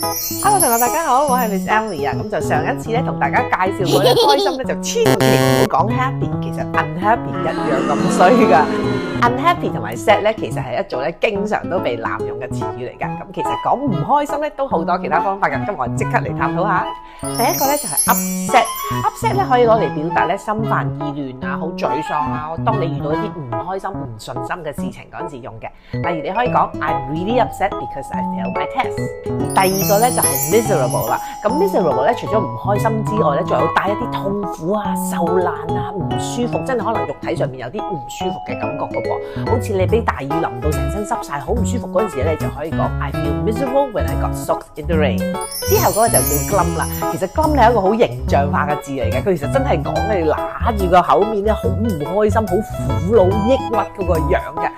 Hello， 同學大家好，我係 Miss Emily 啊。咁就上一次咧同大家介紹過咧，開心咧就千祈唔好講 happy， 其實 unhappy 一樣咁衰噶。unhappy 同埋 sad 咧，其實係一組咧經常都被濫用嘅詞語嚟噶。咁其實講唔開心咧都好多其他方法噶。今日我即刻嚟探討下。第一個咧就係 upset 咧可以攞嚟表達咧心煩意亂啊，好沮喪啊。當你遇到一啲唔開心、唔順心嘅事情嗰陣時用嘅。例如你可以講 I'm really upset because I failed my test。第二個咧就係 miserable 啦。咁 miserable 咧除咗唔開心之外咧，仲有帶一啲痛苦啊、受難啊、唔舒服，真係可能肉體上面有啲唔舒服嘅感覺噶噃。好似你俾大雨淋到成身濕晒，好唔舒服嗰陣時咧，你就可以講 I feel miserable when I got soaked in the rain。之後嗰個就叫 glum 啦。其實 glum 係一個好形象化嘅字嚟嘅，佢其實真係講你揦住個口面咧，好唔開心、好苦惱、抑鬱嗰個樣嘅。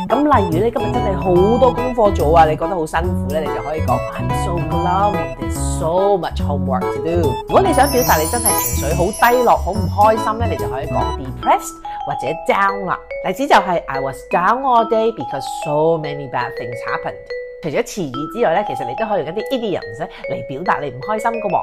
咁例如咧，今日真係好多功課做啊，你覺得好辛苦咧，你就可以講 I'm so glum, there's so much homework to do。如果你想表達你真係情緒好低落、好唔開心咧，你就可以講 depressed 或者 down 啦。例子就係 I was down all day because so many bad things happened。除咗詞語之外咧，其實你都可以用一啲 idioms 咧嚟表達你唔開心㗎喎。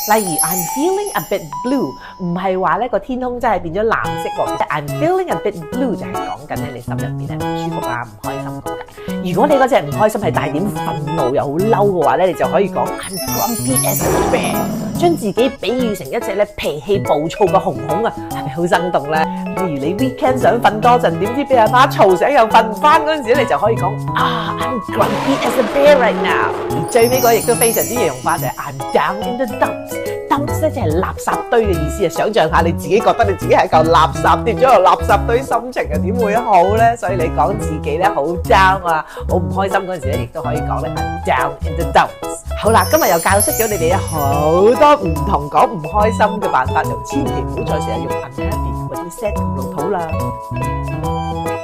例如 I'm feeling a bit blue， 唔係話咧個天空真係變咗藍色喎，其實 I'm feeling a bit blue 就係講緊咧你心入邊咧唔舒服啊、唔開心咁解。如果你嗰隻唔開心係帶點憤怒又好嬲嘅話咧，你就可以講 I'm grumpy as a bear， 將自己比喻成一隻咧脾氣暴躁嘅熊熊啊，係咪好生動咧？例如你 weekend 想瞓多陣，點知俾阿媽嘈醒又瞓唔翻嗰陣時咧，你就可以講I'm grumpy as a bear right now。而最尾嗰個亦都非常之形容化，就係 I'm down in the dumps。dumps 咧即係垃圾堆嘅意思啊！想象下你自己覺得你自己係嚿垃圾跌咗落垃圾堆，心情又點會好咧？所以你講自己咧好 down 啊，好唔開心嗰陣時咧，亦都可以講咧 I'm down in the dumps。好啦，今日又教識咗你哋好多唔同講唔開心嘅辦法，就千祈唔好再成日用 unhappy 或者 sad 咁老土啦。